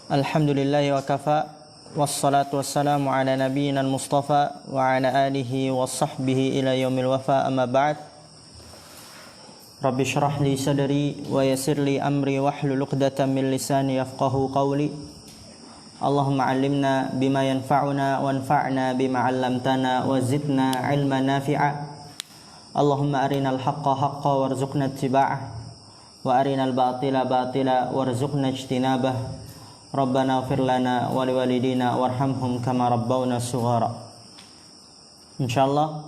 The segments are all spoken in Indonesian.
Alhamdulillahi wa kafa. Wassalatu wassalamu ala nabiyyina al-mustafa wa ala alihi wa sahbihi ila yaumil wafa, amma ba'd. Rabbi shrah li sadri wa yassir li amri wahlul 'uqdatam min lisani yafqahu qawli. Allahumma 'allimna bima yanfa'una wanfa'na bima 'allamtana wa zidna 'ilman nafi'a. Allahumma arinal haqqa haqqan warzuqna ittiba'ah wa arinal batila batila warzuqna ijtinabah. Rabbana ighfir lana wa liwalidina warhamhum kama rabbawna shighara. Insyaallah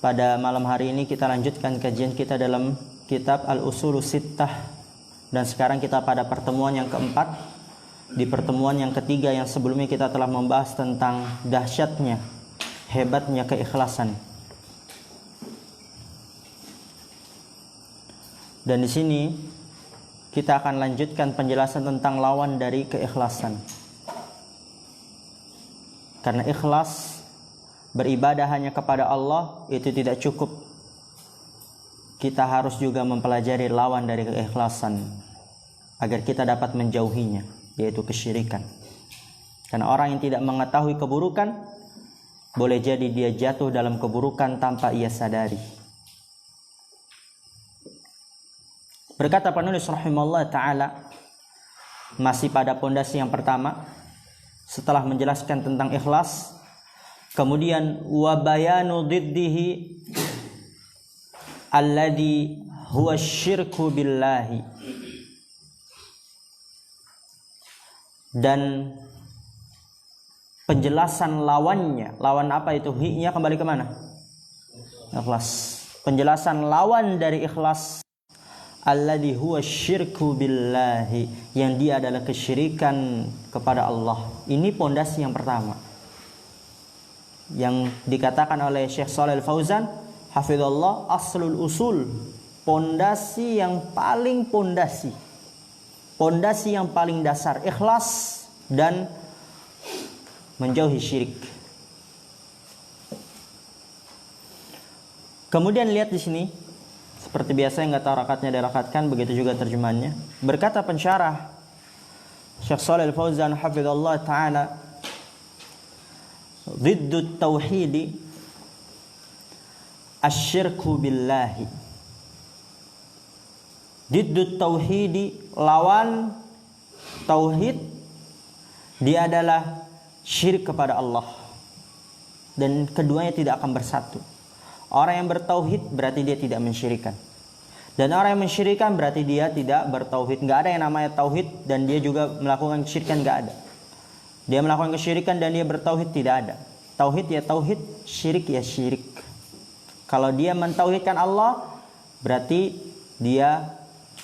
pada malam hari ini kita lanjutkan kajian kita dalam kitab Al-Ushulus Sittah, dan sekarang kita pada pertemuan yang keempat. Di pertemuan yang ketiga yang sebelumnya kita telah membahas tentang dahsyatnya, hebatnya keikhlasan. Dan di sini kita akan lanjutkan penjelasan tentang lawan dari keikhlasan. Karena ikhlas, beribadah hanya kepada Allah, itu tidak cukup. Kita harus juga mempelajari lawan dari keikhlasan agar kita dapat menjauhinya, yaitu kesyirikan. Karena orang yang tidak mengetahui keburukan, boleh jadi dia jatuh dalam keburukan tanpa ia sadari. Berkata penulis rahimahullah ta'ala, masih pada pondasi yang pertama, setelah menjelaskan tentang ikhlas, kemudian wa bayanu diddihi alladhi huwa syirku billahi, dan penjelasan lawannya. Lawan apa itu? Hi-nya kembali ke mana? Ikhlas. Penjelasan lawan dari ikhlas, alladhi huwa syirku billahi, yang dia adalah kesyirikan kepada Allah. Ini pondasi yang pertama yang dikatakan oleh Syekh Shalih Al-Fauzan hafizallah, aslul usul, pondasi yang paling pondasi yang paling dasar, ikhlas dan menjauhi syirik. Kemudian lihat di sini, seperti biasa yang nggak tahu rakatnya dirakatkan, begitu juga terjemahannya. Berkata pensyarah Syekh Shalih Al-Fauzan hafizallah ta'ala, Ziddut tauhidi asyirku billahi. Ziddut tauhidi, lawan tauhid, dia adalah syirik kepada Allah. Dan keduanya tidak akan bersatu. Orang yang bertauhid berarti dia tidak mensyirikan, dan orang yang mensyirikan berarti dia tidak bertauhid. Nggak ada yang namanya tauhid dan dia juga melakukan kesyirikan, nggak ada. Dia melakukan kesyirikan dan dia bertauhid, tidak ada. Tauhid ya tauhid, syirik ya syirik. Kalau dia mentauhidkan Allah, berarti dia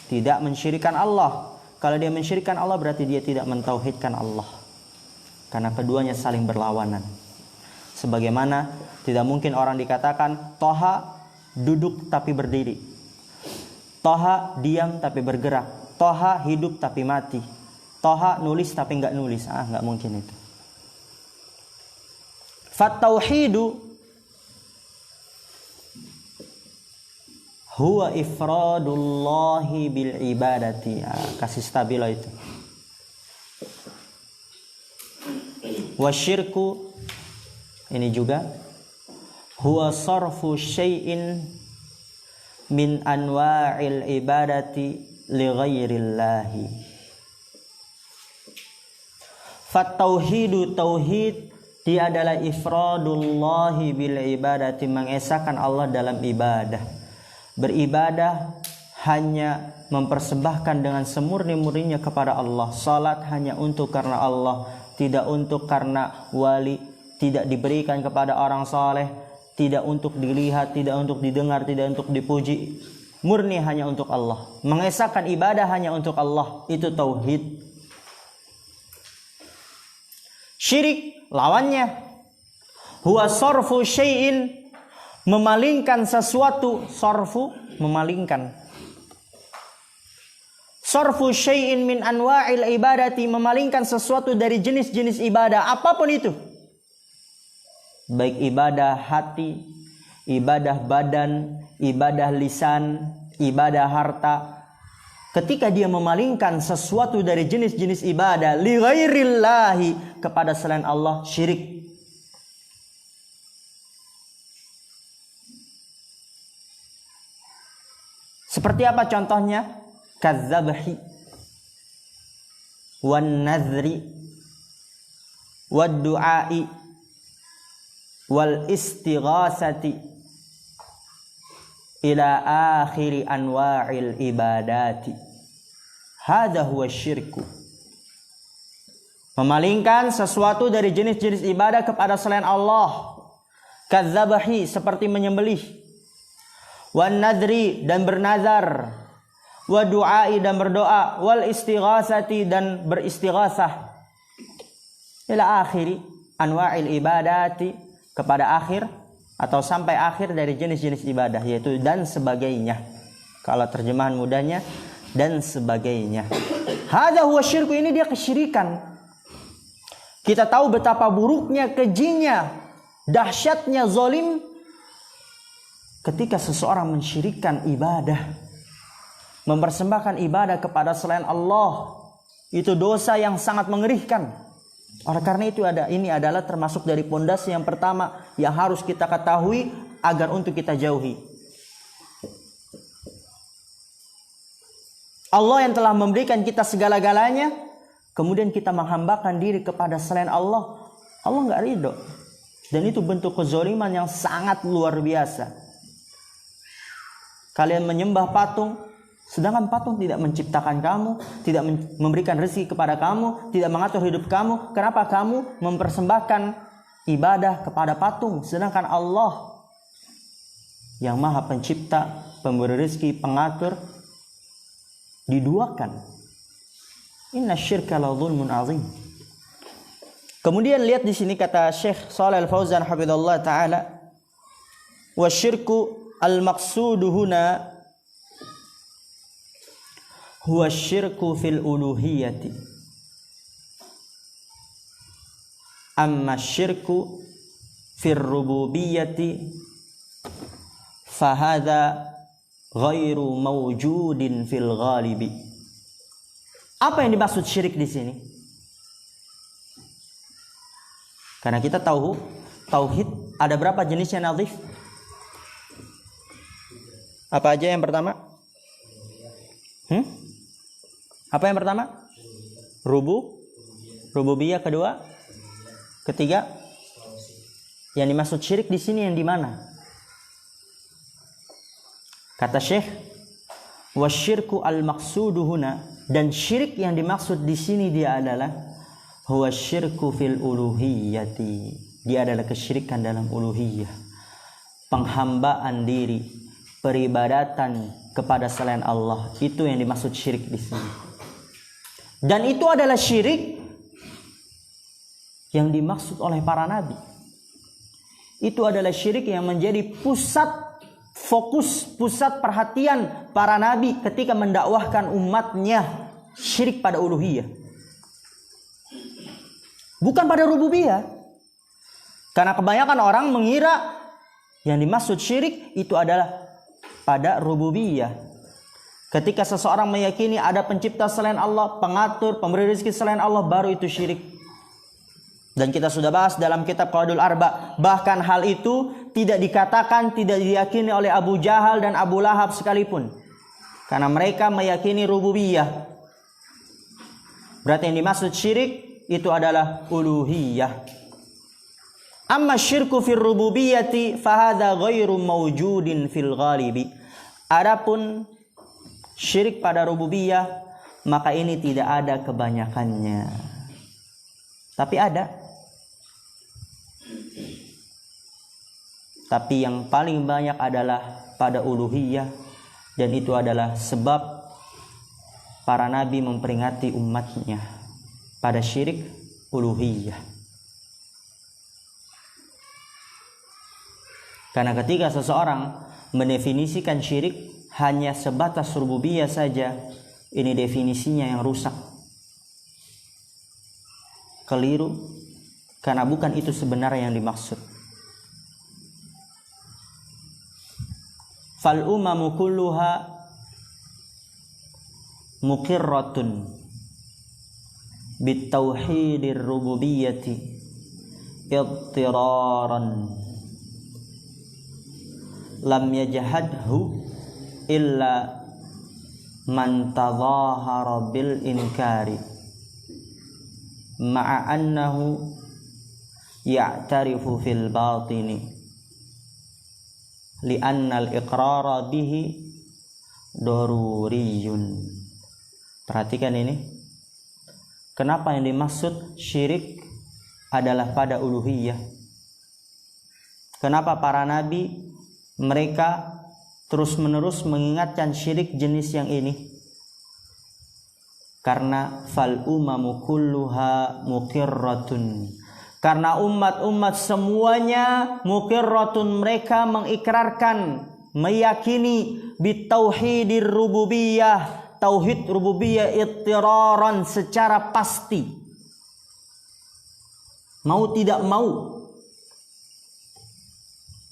tidak mensyirikan Allah. Kalau dia mensyirikan Allah, berarti dia tidak mentauhidkan Allah. Karena keduanya saling berlawanan. Sebagaimana tidak mungkin orang dikatakan Toha duduk tapi berdiri, Toha diam tapi bergerak, Toha hidup tapi mati, Toha nulis tapi nggak nulis. Nggak mungkin itu. Fattauhidu huwa ifradullahi bil ibadati. Kasih stabilo itu. Wasyirku, ini juga huwa sarfu syai'in min anwa'il ibadati li ghairillahi. Fattauhidu, tauhid, dia adalah ifradullahi bil ibadati, mengesahkan Allah dalam ibadah. Beribadah hanya mempersembahkan dengan semurni-murninya kepada Allah. Salat hanya untuk karena Allah, tidak untuk karena wali, tidak diberikan kepada orang saleh, tidak untuk dilihat, tidak untuk didengar, tidak untuk dipuji. Murni hanya untuk Allah. Mengesahkan ibadah hanya untuk Allah. Itu tauhid. Syirik, lawannya. Huwa sarfu syai'in, memalingkan sesuatu. Sarfu, memalingkan. Sarfu syai'in min anwa'il ibadati, memalingkan sesuatu dari jenis-jenis ibadah. Apapun itu. Baik ibadah hati, ibadah badan, ibadah lisan, ibadah harta, ketika dia memalingkan sesuatu dari jenis-jenis ibadah li ghairillahi kepada selain Allah, syirik. Seperti apa contohnya? Kadzabhi wan nadhri wad du'ai wal istighasati ila akhiri anwa'il ibadati. Hadha huwa syirku. Memalingkan sesuatu dari jenis-jenis ibadah kepada selain Allah. Kadzabhi, seperti menyembelih. Wan nadri, dan bernazar. Wa du'ai, dan berdoa. Wal istighasati, dan beristighasah. Ila akhiri anwa'il ibadati, kepada akhir atau sampai akhir dari jenis-jenis ibadah, yaitu dan sebagainya. Kalau terjemahan mudahnya, dan sebagainya. Hadza huwa syirku, ini dia kesyirikan. Kita tahu betapa buruknya, kejinya, dahsyatnya zalim ketika seseorang mensyirikkan ibadah, mempersembahkan ibadah kepada selain Allah. Itu dosa yang sangat mengerikan. Oleh karena itu ini adalah termasuk dari pondasi yang pertama yang harus kita ketahui agar untuk kita jauhi. Allah yang telah memberikan kita segala-galanya, kemudian kita menghambakan diri kepada selain Allah, Allah nggak ridho. Dan itu bentuk kezaliman yang sangat luar biasa. Kalian menyembah patung, sedangkan patung tidak menciptakan kamu, tidak memberikan rezeki kepada kamu, tidak mengatur hidup kamu. Kenapa kamu mempersembahkan ibadah kepada patung, sedangkan Allah yang maha pencipta, pemberi rezeki, pengatur, diduakan. Inna syirka la zulmun azim. Kemudian lihat di sini kata Syekh Shalih Al-Fauzan hafizallahu taala, wa syirku al-maqsudu huna huwa syirku fil uluhiyati. Amma syirku fil rububiyati fahadha ghairu mawjudin fil ghalibi. Apa yang dimaksud syirik di sini? Karena kita tahu tauhid ada berapa jenisnya, Nadhif? Apa aja yang pertama? Apa yang pertama? Rububiyah. Kedua, ketiga. Yang dimaksud syirik di sini yang di mana? Kata Syekh, wasyirku al-maqsudu huna, dan syirik yang dimaksud di sini dia adalah huwa syirku fil uluhiyati. Dia adalah kesyirikan dalam uluhiyah. Penghambaan diri, peribadatan kepada selain Allah, itu yang dimaksud syirik di sini. Dan itu adalah syirik yang dimaksud oleh para nabi. Itu adalah syirik yang menjadi fokus perhatian para nabi ketika mendakwahkan umatnya, syirik pada uluhiyah. Bukan pada rububiyah. Karena kebanyakan orang mengira yang dimaksud syirik itu adalah pada rububiyah. Ketika seseorang meyakini ada pencipta selain Allah, pengatur, pemberi rezeki selain Allah, baru itu syirik. Dan kita sudah bahas dalam kitab Qawaidul Arba, bahkan hal itu tidak dikatakan, tidak diyakini oleh Abu Jahal dan Abu Lahab sekalipun. Karena mereka meyakini rububiyah. Berarti yang dimaksud syirik itu adalah uluhiyah. Amma syirku fil rububiyyati fahadha ghairu mawjudin fil ghalibi. Adapun syirik pada rububiyah, maka ini tidak ada kebanyakannya. Tapi ada. Tapi yang paling banyak adalah pada uluhiyah, dan itu adalah sebab para nabi memperingati umatnya pada syirik uluhiyah. Karena ketika seseorang mendefinisikan syirik hanya sebatas rububiyah saja, ini definisinya yang rusak, keliru, karena bukan itu sebenarnya yang dimaksud. Fal umamu kulluha muqirratun bitauhidir rububiyyati ittiraran lam yajhadhu illa man tadhahara bil inkari ma'a annahu ya'tarifu fil batini li'anna al-iqrara bihi daruriyun. Perhatikan ini. Kenapa yang dimaksud syirik adalah pada uluhiyah? Kenapa para nabi mereka terus-menerus mengingatkan syirik jenis yang ini? Karena fal umamu kulluha muqirratun. Karena umat-umat semuanya muqirratun, mereka mengikrarkan, meyakini bitauhidir rububiyah, tauhid rububiyah ittiraran, secara pasti. Mau tidak mau.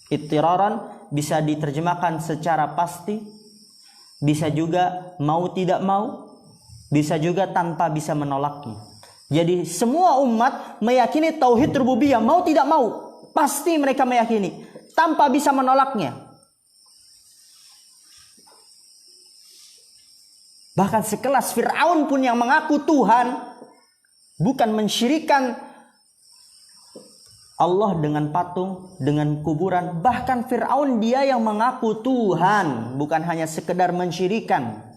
Ittiraran bisa diterjemahkan secara pasti, bisa juga mau tidak mau, bisa juga tanpa bisa menolaknya. Jadi semua umat meyakini tauhid rububiyah, mau tidak mau, pasti mereka meyakini tanpa bisa menolaknya. Bahkan sekelas Fir'aun pun yang mengaku Tuhan, bukan mensyirikan Allah dengan patung, dengan kuburan. Bahkan Fir'aun dia yang mengaku Tuhan, bukan hanya sekedar mensyirikan.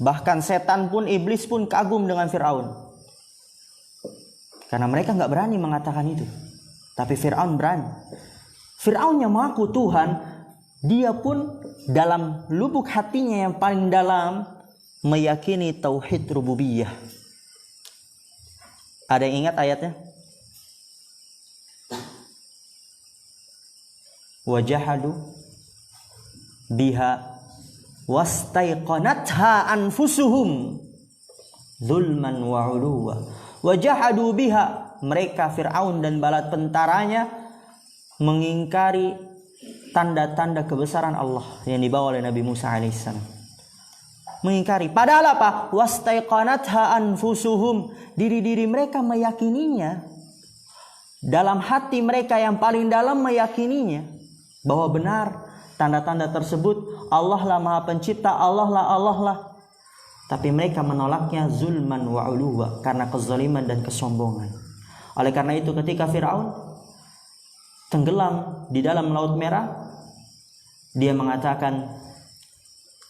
Bahkan setan pun, iblis pun kagum dengan Fir'aun. Karena mereka nggak berani mengatakan itu. Tapi Fir'aun berani. Fir'aun yang mengaku Tuhan, dia pun dalam lubuk hatinya yang paling dalam meyakini tauhid rububiyah. Ada yang ingat ayatnya? Wajahadu biha wastaiqanatha anfusuhum zulman wa 'uluwa wajahadu biha. Mereka Fir'aun dan bala tentaranya mengingkari tanda-tanda kebesaran Allah yang dibawa oleh Nabi Musa alaihissalam. Mengingkari, padahal apa? Wastaiqanatha anfusuhum, diri-diri mereka meyakininya. Dalam hati mereka yang paling dalam meyakininya bahwa benar tanda-tanda tersebut, Allah lah Maha Pencipta, Allah lah. Tapi mereka menolaknya zulman wa 'uluwa, karena kezaliman dan kesombongan. Oleh karena itu ketika Fir'aun tenggelam di dalam Laut Merah, dia mengatakan,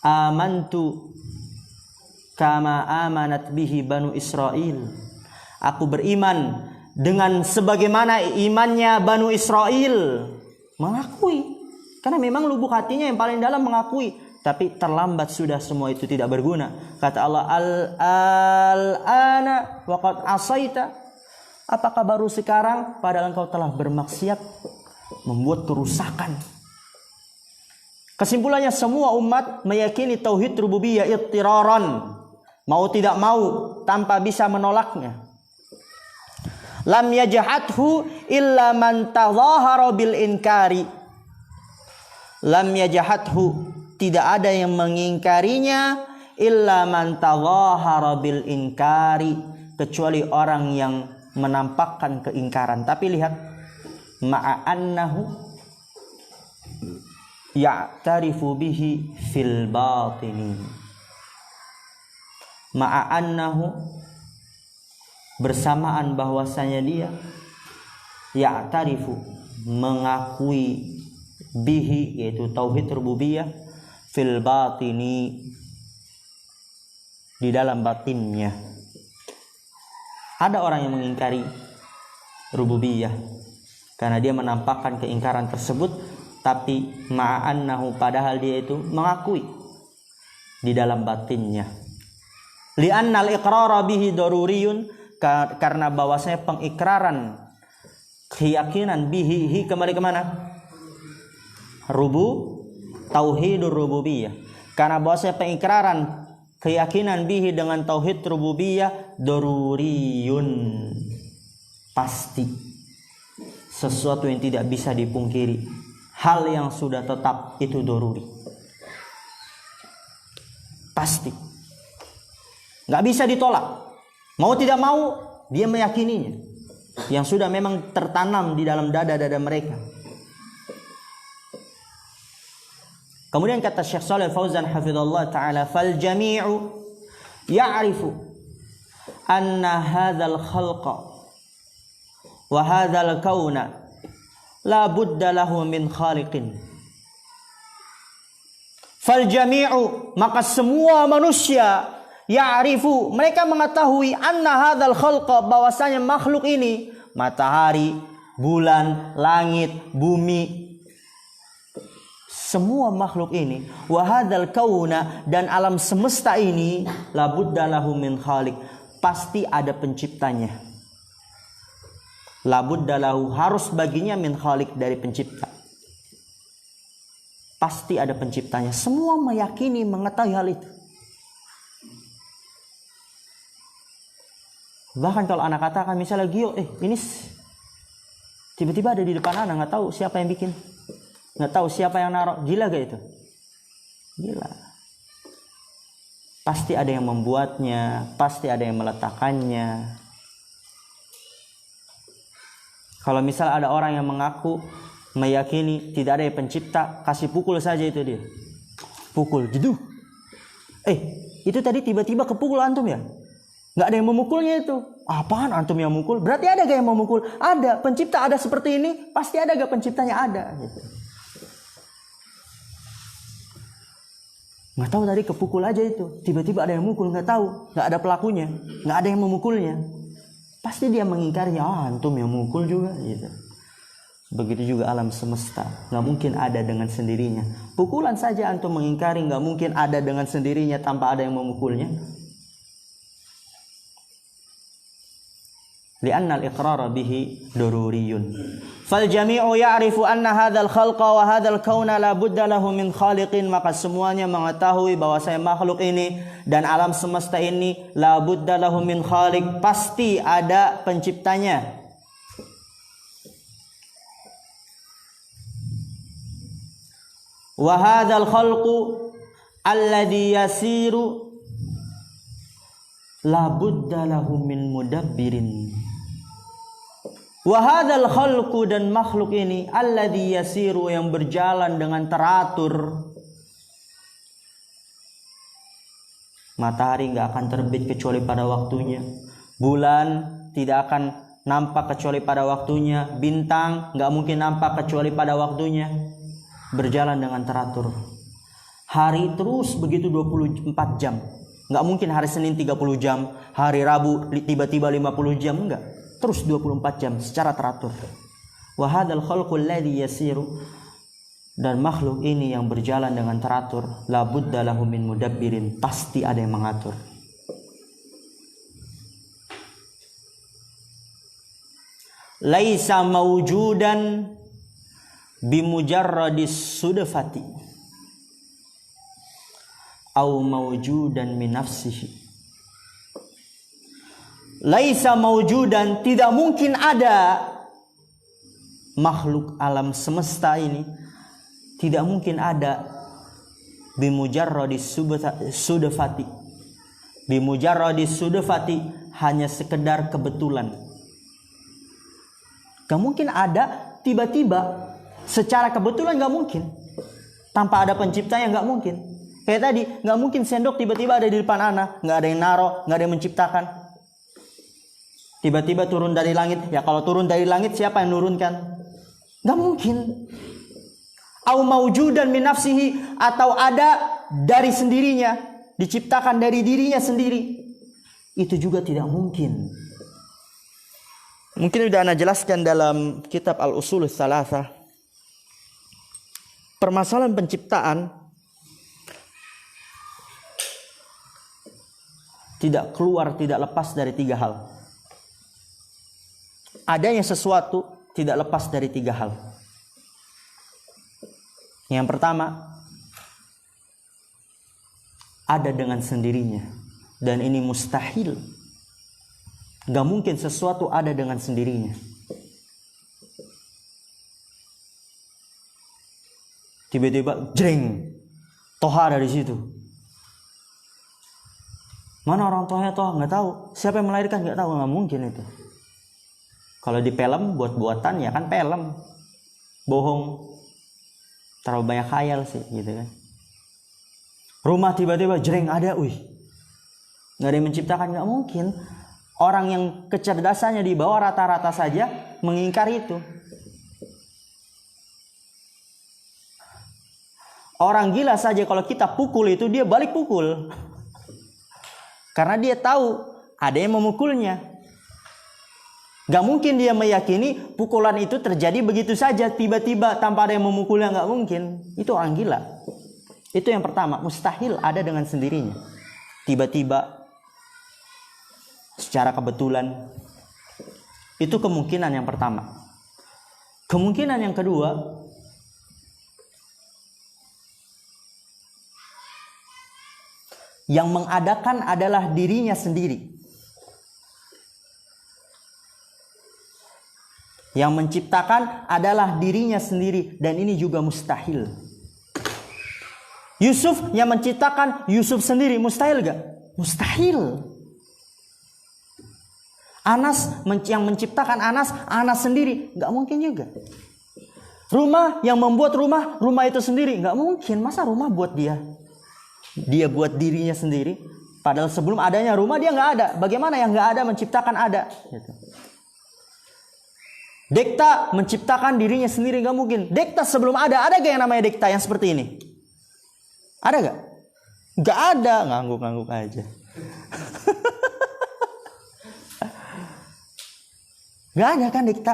amantu kama amanat bihi banu Israel. Aku beriman dengan sebagaimana imannya Banu Israel. Mengakui. Karena memang lubuk hatinya yang paling dalam mengakui. Tapi terlambat sudah, semua itu tidak berguna. Kata Allah, al-ana waqad asaita. Apakah baru sekarang padahal engkau telah bermaksiat, membuat kerusakan. Kesimpulannya semua umat meyakini tauhid rububiyah ittiraran. Mau tidak mau, tanpa bisa menolaknya. Lam yajhadhu illa man tadhahara bil inkari. Lam yajhadhu, tidak ada yang mengingkarinya, illa man tadhahara bil inkari, kecuali orang yang menampakkan keingkaran. Tapi lihat, ma'a annahu ya'tarifu bihi fil batini. Ma'a annahu, bersamaan bahwasanya dia ya'tarifu, mengakui, bihi, yaitu tauhid rububiyah, fil batini, di dalam batinnya. Ada orang yang mengingkari rububiyah karena dia menampakkan keingkaran tersebut, tapi ma'annahu, padahal dia itu mengakui di dalam batinnya. Li'annal iqrara bihi daruriyun, karena bahwasanya pengikraran, keyakinan bihi, kembali kemana? Tauhidur rububiyah. Karena bahwasanya pengikraran, keyakinan bihi dengan tauhid rububiyah, daruriyun, pasti, sesuatu yang tidak bisa dipungkiri, hal yang sudah tetap, itu daruri. Pasti. Nggak bisa ditolak. Mau tidak mau, dia meyakininya. Yang sudah memang tertanam di dalam dada-dada mereka. Kemudian kata Syekh Shalih Fauzan hafizallahu taala, fal jami'u ya'rifu anna hadzal khalqa wa hadzal kauna la budda lahu min khaliqin. Fal jami'u, maka semua manusia, ya'rifu, mereka mengetahui, anna hadzal khalqa, bahwasanya makhluk ini, matahari, bulan, langit, bumi, semua makhluk ini, wa hadzal kauna, dan alam semesta ini, la budda lahu min khaliq, pasti ada penciptanya. La budda lahu, harus baginya, min khaliq, dari pencipta. Pasti ada penciptanya. Semua meyakini, mengetahui hal itu. Bahkan kalau anak katakan misalnya, Gio, ini tiba-tiba ada di depan anak, nggak tahu siapa yang bikin, nggak tahu siapa yang naruh, gila gak itu? Gila. Pasti ada yang membuatnya, pasti ada yang meletakkannya. Kalau misal ada orang yang mengaku meyakini tidak ada yang pencipta, kasih pukul saja itu dia. Pukul, jeduh. Itu tadi tiba-tiba kepukul antum ya? Nggak ada yang memukulnya itu. Apaan antum yang mukul? Berarti ada gak yang memukul? Ada. Pencipta ada seperti ini, pasti ada gak penciptanya? Ada. Gitu. Nggak tahu tadi kepukul aja itu. Tiba-tiba ada yang mukul, nggak tahu. Nggak ada pelakunya. Nggak ada yang memukulnya. Pasti dia mengingkarinya. Antum yang mukul juga. Gitu. Begitu juga alam semesta. Nggak mungkin ada dengan sendirinya. Pukulan saja antum mengingkari, nggak mungkin ada dengan sendirinya tanpa ada yang memukulnya. Li'anna al-iqrara bihi daruriyun. Fal jami'u ya'rifu anna hadzal khalqa wa hadzal kauna la budda lahu min khaliqin, maka semuanya mengetahui bahwasanya makhluk ini dan alam semesta ini la budda lahu min khaliq, pasti ada penciptanya. Wa hadzal khalqu alladhi yasiru la budda lahu min mudabbirin. Wa hadzal khalqu, dan makhluk ini, alladzi yasiru, yang berjalan dengan teratur. Matahari enggak akan terbit kecuali pada waktunya. Bulan tidak akan nampak kecuali pada waktunya. Bintang enggak mungkin nampak kecuali pada waktunya. Berjalan dengan teratur. Hari terus begitu 24 jam. Enggak mungkin hari Senin 30 jam, hari Rabu tiba-tiba 50 jam, enggak. Terus 24 jam secara teratur. Wa hadzal khalqu alladzi yasiru, dan makhluk ini yang berjalan dengan teratur, la budda lahu min mudabbirin, pasti ada yang mengatur. Laisa mawjudan bimujarradis sudfati au mawjudan min nafsihi. Laisa mawjudan, tidak mungkin ada makhluk alam semesta ini, tidak mungkin ada bimujarradis sudfati. Bimujarradis sudfati, hanya sekedar kebetulan. Gak mungkin ada tiba-tiba secara kebetulan, gak mungkin. Tanpa ada penciptanya, gak mungkin. Kayak tadi, gak mungkin sendok tiba-tiba ada di depan anak, gak ada yang naruh, gak ada yang menciptakan. Tiba-tiba turun dari langit. Ya kalau turun dari langit, siapa yang nurunkan? Gak mungkin. Au mawjudan min nafsihi, atau ada dari sendirinya, diciptakan dari dirinya sendiri. Itu juga tidak mungkin. Mungkin sudah Anda jelaskan dalam kitab Al-Usulus Tsalatsa. Permasalahan penciptaan tidak keluar, tidak lepas dari tiga hal. Adanya sesuatu tidak lepas dari tiga hal. Yang pertama, ada dengan sendirinya, dan ini mustahil. Gak mungkin sesuatu ada dengan sendirinya. Tiba-tiba jreng, toha dari situ. Mana orang tuanya toh nggak tahu. Siapa yang melahirkan nggak tahu, nggak mungkin itu. Kalau di film buat-buatan ya kan film, bohong, terlalu banyak khayal sih gitu kan. Rumah tiba-tiba jreng ada, nggak ada yang menciptakan, nggak mungkin. Orang yang kecerdasannya di bawah rata-rata saja mengingkari itu. Orang gila saja kalau kita pukul itu dia balik pukul. Karena dia tahu ada yang memukulnya. Gak mungkin dia meyakini pukulan itu terjadi begitu saja tiba-tiba tanpa ada yang memukulnya, gak mungkin. Itu orang gila. Itu yang pertama, mustahil ada dengan sendirinya. Tiba-tiba secara kebetulan. Itu kemungkinan yang pertama. Kemungkinan yang kedua, yang mengadakan adalah dirinya sendiri. Yang menciptakan adalah dirinya sendiri. Dan ini juga mustahil. Yusuf yang menciptakan Yusuf sendiri. Mustahil gak? Mustahil. Anas yang menciptakan Anas sendiri. Gak mungkin juga. Rumah yang membuat rumah itu sendiri. Gak mungkin. Masa rumah buat dia? Dia buat dirinya sendiri. Padahal sebelum adanya rumah dia nggak ada. Bagaimana yang nggak ada menciptakan ada? Gitu. Dekta menciptakan dirinya sendiri, nggak mungkin. Dekta sebelum ada gak yang namanya dekta yang seperti ini? Ada gak? Nggak ada, ngangguk-ngangguk aja. Nggak ada kan dekta?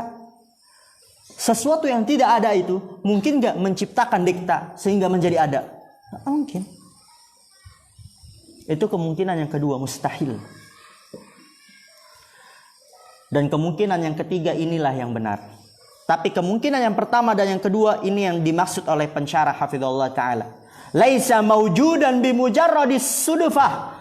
Sesuatu yang tidak ada itu mungkin nggak menciptakan dekta sehingga menjadi ada? Nggak mungkin. Itu kemungkinan yang kedua, mustahil. Dan kemungkinan yang ketiga inilah yang benar. Tapi kemungkinan yang pertama dan yang kedua ini yang dimaksud oleh pensyarah hafizallahu ta'ala. Laisa mawjudan bimujarradis sudufah.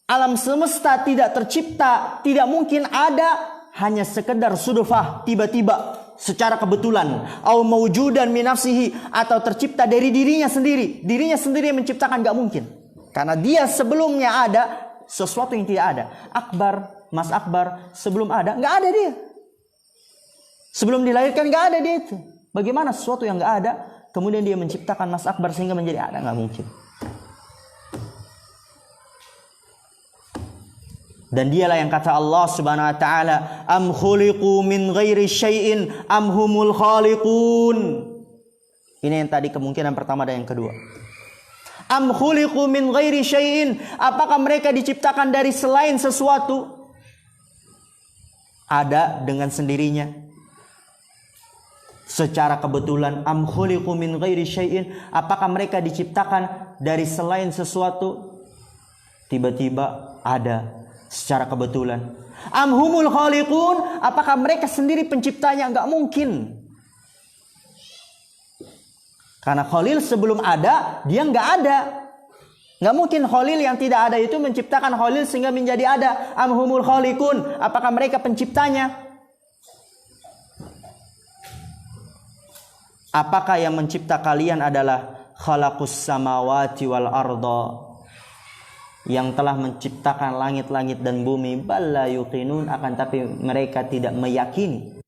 Alam semesta tidak tercipta, tidak mungkin ada hanya sekedar sudufah, tiba-tiba secara kebetulan. Au mawjudan min nafsihi, atau tercipta dari dirinya sendiri. Dirinya sendiri yang menciptakan, gak mungkin. Karena dia sebelumnya ada sesuatu yang tidak ada. Mas Akbar sebelum ada, nggak ada dia. Sebelum dilahirkan nggak ada dia itu. Bagaimana sesuatu yang nggak ada, kemudian dia menciptakan Mas Akbar sehingga menjadi ada? Nggak mungkin. Dan dialah yang kata Allah Subhanahu Wa Taala, Am khuliqu min ghairi syai'in am humul khaliqun. Ini yang tadi kemungkinan pertama dan yang kedua. Am khuliqu min ghairi syai'in, apakah mereka diciptakan dari selain sesuatu? Ada dengan sendirinya secara kebetulan. Am khuliqu min ghairi syai'in, apakah mereka diciptakan dari selain sesuatu? Tiba-tiba ada secara kebetulan. Am humul khaliqun, apakah mereka sendiri penciptanya? Enggak mungkin. Karena Khalil sebelum ada, dia nggak ada. Nggak mungkin Khalil yang tidak ada itu menciptakan Khalil sehingga menjadi ada. Am humul khaliqun, apakah mereka penciptanya? Apakah yang mencipta kalian adalah khalaqus samawati wal arda, yang telah menciptakan langit-langit dan bumi? Balla yuqinun, akan tapi mereka tidak meyakini.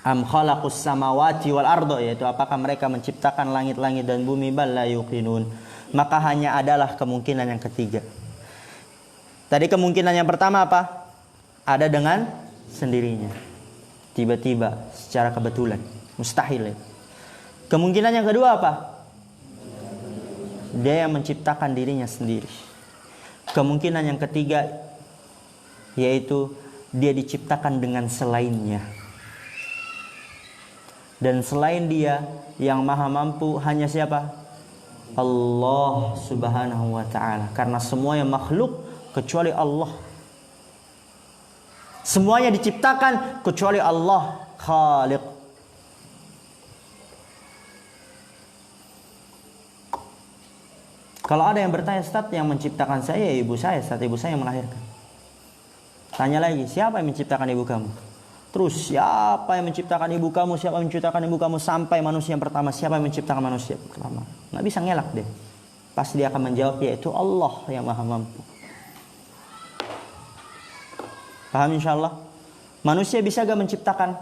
Am khalaqus samawati wal ardo, yaitu apakah mereka menciptakan langit-langit dan bumi? Bal la yuqinun. Maka hanya adalah kemungkinan yang ketiga. Tadi kemungkinan yang pertama apa? Ada dengan sendirinya, tiba-tiba secara kebetulan, mustahil. Kemungkinan yang kedua apa? Dia yang menciptakan dirinya sendiri. Kemungkinan yang ketiga yaitu dia diciptakan dengan selainnya. Dan selain dia yang maha mampu hanya siapa? Allah Subhanahu wa ta'ala. Karena semua yang makhluk kecuali Allah. Semuanya diciptakan kecuali Allah Khaliq. Kalau ada yang bertanya, Ustaz, yang menciptakan saya ibu saya, Ustaz, ibu saya yang melahirkan. Tanya lagi, siapa yang menciptakan ibu kamu? Terus siapa yang menciptakan ibu kamu? Siapa yang menciptakan ibu kamu? Sampai manusia yang pertama. Siapa yang menciptakan manusia pertama? Nggak bisa ngelak deh. Pasti dia akan menjawab, yaitu Allah yang maha mampu. Paham insyaallah? Manusia bisa gak menciptakan?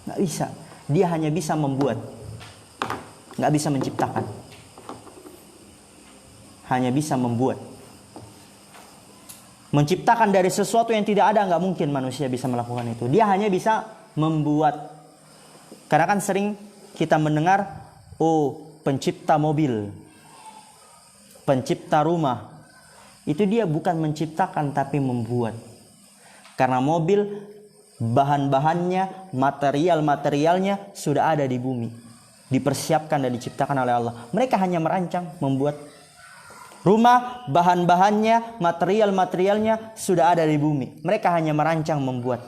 Gak bisa. Dia hanya bisa membuat, gak bisa menciptakan. Hanya bisa membuat. Menciptakan dari sesuatu yang tidak ada, gak mungkin manusia bisa melakukan itu. Dia hanya bisa membuat. Karena kan sering kita mendengar, oh pencipta mobil, pencipta rumah. Itu dia bukan menciptakan tapi membuat. Karena mobil, bahan-bahannya, material-materialnya sudah ada di bumi. Dipersiapkan dan diciptakan oleh Allah. Mereka hanya merancang, membuat. Rumah, bahan-bahannya, material-materialnya sudah ada di bumi. Mereka hanya merancang, membuat.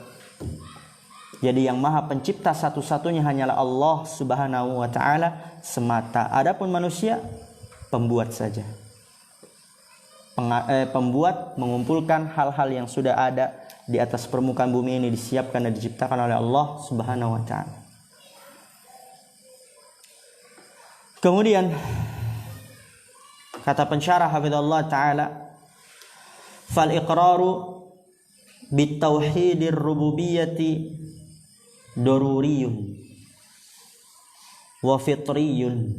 Jadi yang maha pencipta satu-satunya hanyalah Allah subhanahu wa ta'ala semata. Adapun manusia, pembuat saja. Pembuat, mengumpulkan hal-hal yang sudah ada di atas permukaan bumi ini, disiapkan dan diciptakan oleh Allah subhanahu wa ta'ala. Kemudian kata pensyarah hafizallahu ta'ala, fal iqraru bitauhidir rububiyyati daruriyun wa fitriyun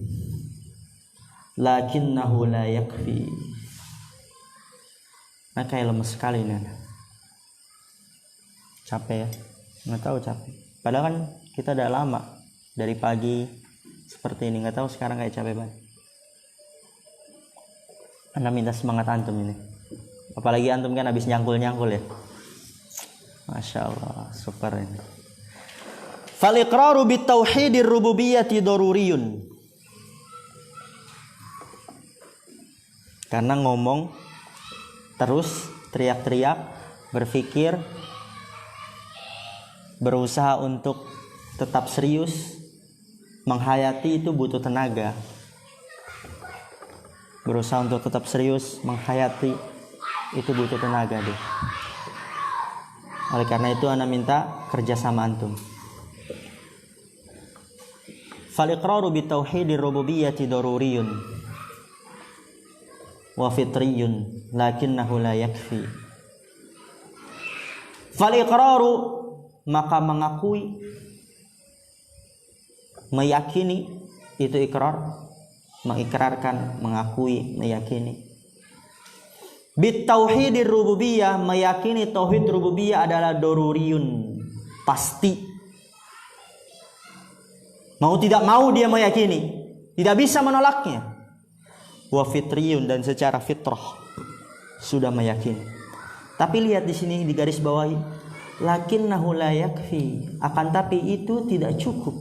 lakinnahu la yakfi. Nah, kayak lemes sekali nih. Capek ya? Nggak tahu capek. Padahal kan kita udah lama dari pagi seperti ini. Nggak tahu sekarang kayak capek banget. Anda minta semangat antum ini. Apalagi antum kan habis nyangkul-nyangkul ya. Masya Allah, super ini. Fal iqraru bitauhidir rububiyyati daruriyun. Karena ngomong terus, teriak-teriak, berpikir, berusaha untuk tetap serius, menghayati itu butuh tenaga. Berusaha untuk tetap serius, menghayati itu butuh tenaga deh. Oleh karena itu ana minta kerjasama antum. Fal iqraru bitauhidir rububiyyati daruriyun wa fitriyun lakinnahu la yakfi. Fal iqraru, maka mengakui, meyakini, itu ikrar, mengikrarkan, mengakui, meyakini. Bitauhidir rububiyah, meyakini tauhid rububiyah adalah daruriyun, pasti. Mau tidak mau dia meyakini, tidak bisa menolaknya. Wa fitriyun, dan secara fitrah sudah meyakini. Tapi lihat di sini di garis bawahi, lakinnahu la yakfi, akan tapi itu tidak cukup.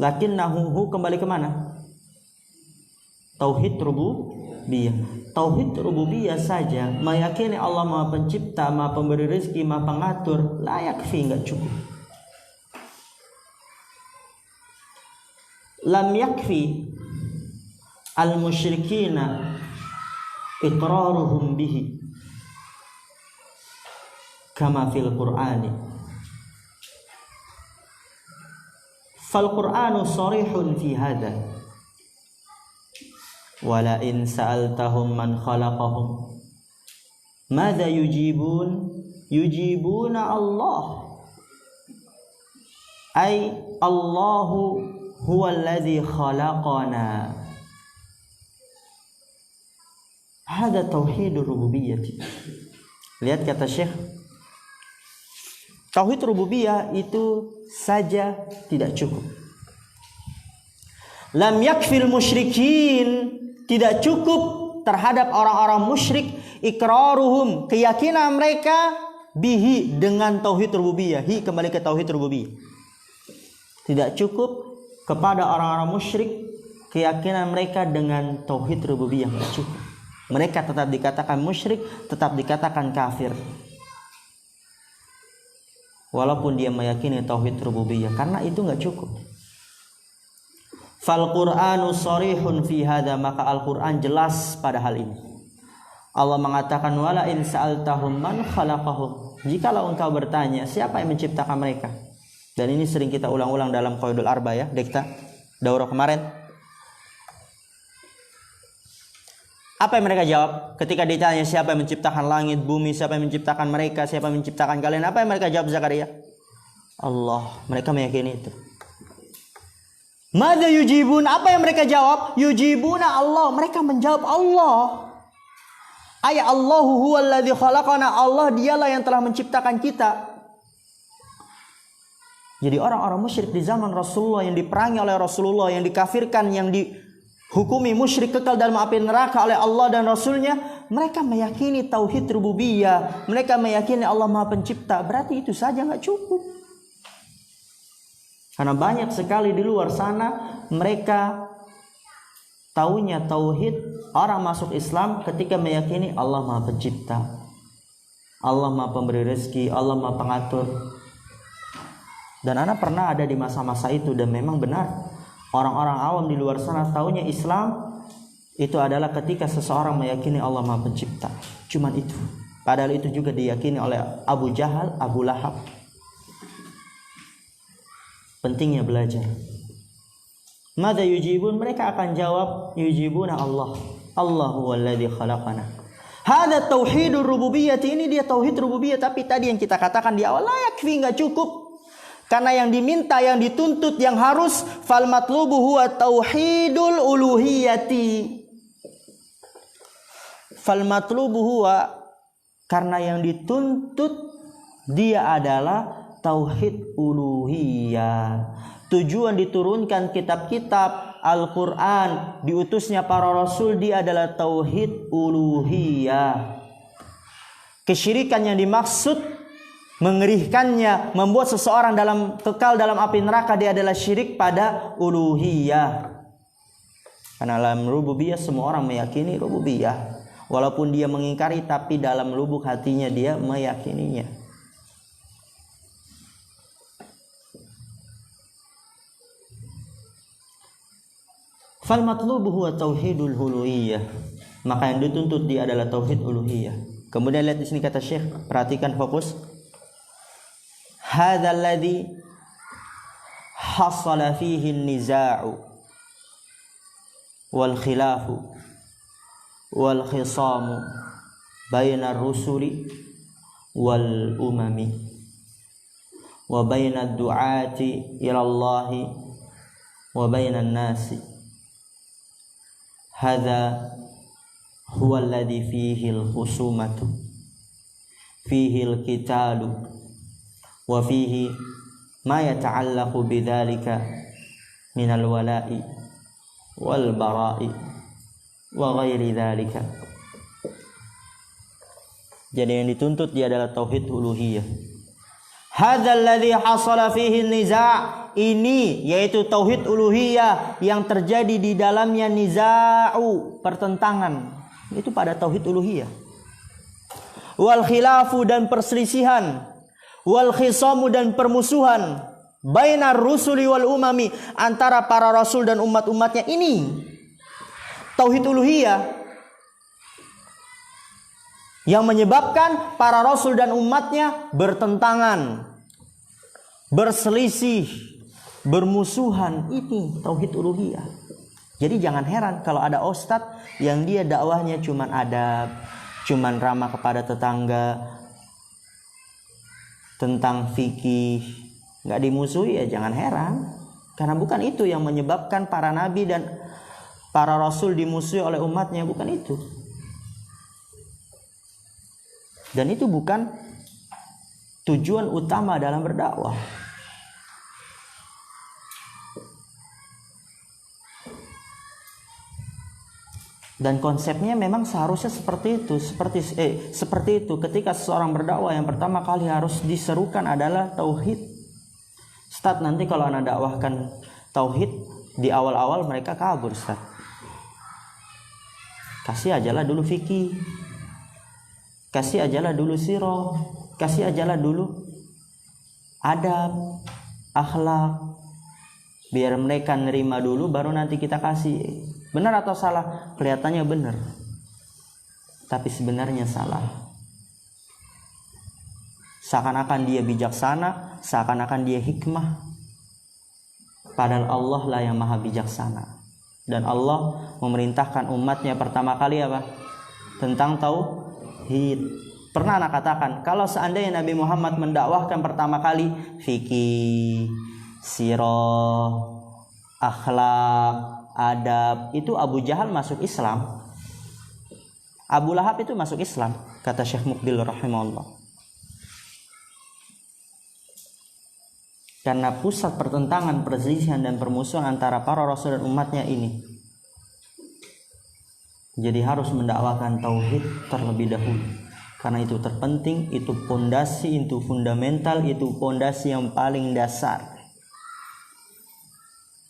Lakinnahu kembali ke mana? Tauhid rububiyah. Tauhid rububiyah saja, meyakini Allah Maha Pencipta, Maha Pemberi rezeki, Maha Pengatur, la yakfi, enggak cukup. Lam yakfi al-musyrikina iqraruhum bihi kama fil Qur'ani. Fal Qur'anu sharihun fi hadha. Wala in sa'altahum man khalaqahum madza yujibun? Yujibuna Allah. Ay Allahu huwa alladhi khalaqana. Hada tauhidur rububiyyah. Lihat kata Syekh, tauhid rububiyah itu saja tidak cukup. Lam yakfil musyrikin, tidak cukup terhadap orang-orang musyrik, iqraruhum, keyakinan mereka, bihi, dengan tauhid rububiyah. Hi, kembali ke tauhid rububiyah. Tidak cukup kepada orang-orang musyrik keyakinan mereka dengan tauhid rububiyah, tidak cukup. Mereka tetap dikatakan musyrik, tetap dikatakan kafir, walaupun dia meyakini tauhid rububiyah, karena itu enggak cukup. Fal Qur'anu sharihun fi hadza, maka Al-Qur'an jelas pada hal ini. Allah mengatakan wala in sa'altahum man khalaqahum, jikalau engkau bertanya siapa yang menciptakan mereka. Dan ini sering kita ulang-ulang dalam Qaidul Arba ya, Dekta daurah kemarin. Apa yang mereka jawab? Ketika ditanya siapa yang menciptakan langit, bumi, siapa yang menciptakan mereka, siapa yang menciptakan kalian, apa yang mereka jawab Zakaria? Allah. Mereka meyakini itu. Madza yujibun? Apa yang mereka jawab? Yujibuna Allah. Mereka menjawab Allah. Ay Allahu huwallazi khalaqana. Allah dialah yang telah menciptakan kita. Jadi orang-orang musyrik di zaman Rasulullah, yang diperangi oleh Rasulullah, yang dikafirkan, yang dihukumi musyrik kekal dalam api neraka oleh Allah dan Rasulnya, mereka meyakini tauhid rububiyah, mereka meyakini Allah Maha Pencipta. Berarti itu saja nggak cukup. Karena banyak sekali di luar sana mereka taunya tauhid, orang masuk Islam ketika meyakini Allah Maha Pencipta, Allah Maha Pemberi rezeki, Allah Maha Pengatur. Dan ana pernah ada di masa-masa itu, dan memang benar orang-orang awam di luar sana taunya Islam itu adalah ketika seseorang meyakini Allah Maha Pencipta. Cuman itu. Padahal itu juga diyakini oleh Abu Jahal, Abu Lahab. Pentingnya belajar. Madza yujibun? Mereka akan jawab yujibuna Allah. Allahu walladzi khalaqana. Hada tauhidur rububiyyah. Ini dia tauhid rububiyah. Tapi tadi yang kita katakan di awal, la yakfi, enggak cukup. Karena yang diminta, yang dituntut, yang harus, fal matlubu huwa tauhidul uluhiyati. Fal matlubu huwa, karena yang dituntut dia adalah tauhid uluhiyah. Tujuan diturunkan kitab-kitab Al-Quran, diutusnya para rasul, dia adalah tauhid uluhiyah. Kesyirikan yang dimaksud, mengerikannya, membuat seseorang kekal dalam api neraka, dia adalah syirik pada uluhiyah. Karena dalam rububiyah semua orang meyakini rububiyah, walaupun dia mengingkari, tapi dalam lubuk hatinya dia meyakininya. Fal matlubu huwa tauhidul uluhiyah. Maka yang dituntut dia adalah tauhid uluhiyah. Kemudian lihat di sini kata Syekh, perhatikan fokus. Hadza alladhi hasala fihi an-niza'u wal khilafu wal khisamu baina ar-rusuli wal umami wa baina ad-du'ati ila Allah wa baina an-nasi. Hadza huwa alladhi fihi al-khusumatu fihi al-qitalu wa fihi ma yata'allaqu bidzalika minal wala'i wal bara'i wa ghairi dzalika. Jadi yang dituntut dia adalah tauhid uluhiyah. Hadzal ladzi hasala fihi niza', ini yaitu tauhid uluhiyah yang terjadi di dalamnya niza'u, pertentangan. Itu pada tauhid uluhiyah. Wal khilafu, dan perselisihan, wal khisamu, dan permusuhan, bainar rusuli wal umami, antara para rasul dan umat-umatnya. Ini tauhid uluhiyah yang menyebabkan para rasul dan umatnya bertentangan, berselisih, bermusuhan. Ini tauhid uluhiyah. Jadi jangan heran kalau ada ustadz yang dia dakwahnya cuman adab, cuman ramah kepada tetangga, tentang fikih, nggak dimusuhi, ya jangan heran. Karena bukan itu yang menyebabkan para nabi dan para rasul dimusuhi oleh umatnya, bukan itu. Dan itu bukan tujuan utama dalam berdakwah. Dan konsepnya memang seharusnya seperti itu, seperti itu. Ketika seseorang berdakwah, yang pertama kali harus diserukan adalah tauhid. Ustaz, nanti kalau anda dakwahkan tauhid di awal-awal mereka kabur, Ustaz. Kasih ajalah dulu fikih, kasih ajalah dulu sirah, kasih ajalah dulu adab, akhlak, biar mereka nerima dulu, baru nanti kita kasih. Benar atau salah? Kelihatannya benar, tapi sebenarnya salah. Seakan-akan dia bijaksana, seakan-akan dia hikmah, padahal Allah lah yang maha bijaksana. Dan Allah memerintahkan umatnya pertama kali apa? Tentang tauhid. Pernah anak katakan, kalau seandainya Nabi Muhammad mendakwahkan pertama kali fikih, sirah, akhlak, adab, itu Abu Jahal masuk Islam. Abu Lahab itu masuk Islam, kata Syekh Muqbil rahimahullah. Karena pusat pertentangan, perselisihan dan permusuhan antara para rasul dan umatnya ini. Jadi harus mendakwakan tauhid terlebih dahulu. Karena itu terpenting, itu pondasi, itu fundamental, itu pondasi yang paling dasar.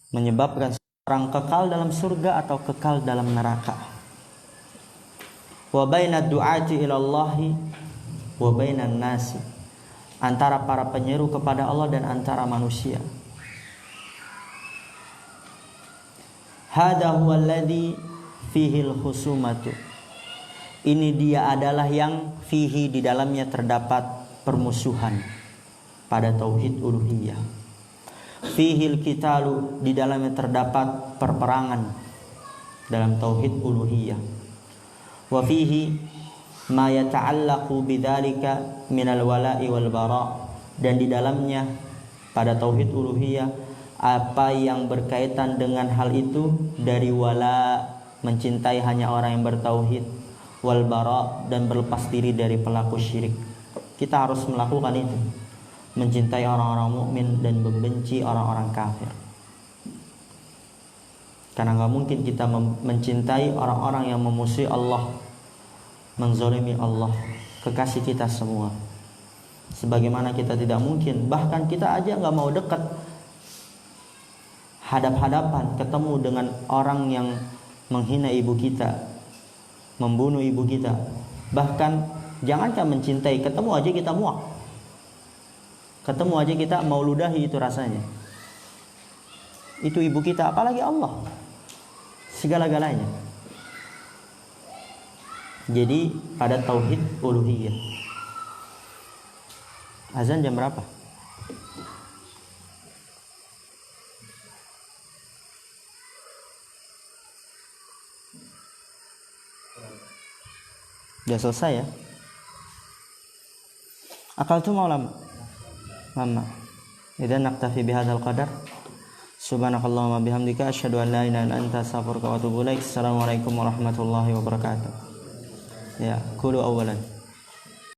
Menyebabkan seorang kekal dalam surga atau kekal dalam neraka. Wa baina du'ati ila Allahi wa bainan nasi. Antara para penyeru kepada Allah dan antara manusia. Hada huwa alladhi fihi al-khusumatu. Ini dia adalah yang fihi, di dalamnya terdapat permusuhan pada tauhid uluhiyah. Fihi al-qitalu, di dalamnya terdapat perperangan dalam tauhid uluhiyah. Wa fihi ma yata'allaqu bidzalika minal wala'i wal bara', dan di dalamnya pada tauhid uluhiyah apa yang berkaitan dengan hal itu dari wala, mencintai hanya orang yang bertauhid, wal bara', dan berlepas diri dari pelaku syirik. Kita harus melakukan itu, mencintai orang-orang mukmin dan membenci orang-orang kafir. Karena nggak mungkin kita mencintai orang-orang yang memusuhi Allah, menzalimi Allah, kekasih kita semua. Sebagaimana kita tidak mungkin, bahkan kita aja nggak mau dekat hadap-hadapan ketemu dengan orang yang menghina ibu kita, membunuh ibu kita. Bahkan jangankan mencintai, ketemu aja kita muak, ketemu aja kita mau ludahi itu rasanya. Itu ibu kita, apalagi Allah, segala-galanya. Jadi pada tauhid uluhiyah. Azan jam berapa? Sudah selesai ya? Akal tu mau lama. Idzan naktafi bihadzal qadar. Subhanakallahumma bihamdika asyhadu an la ilaha illa anta astaghfiruka wa atubu ilaik. Assalamualaikum warahmatullahi wabarakatuh. Ya, qulu awalan.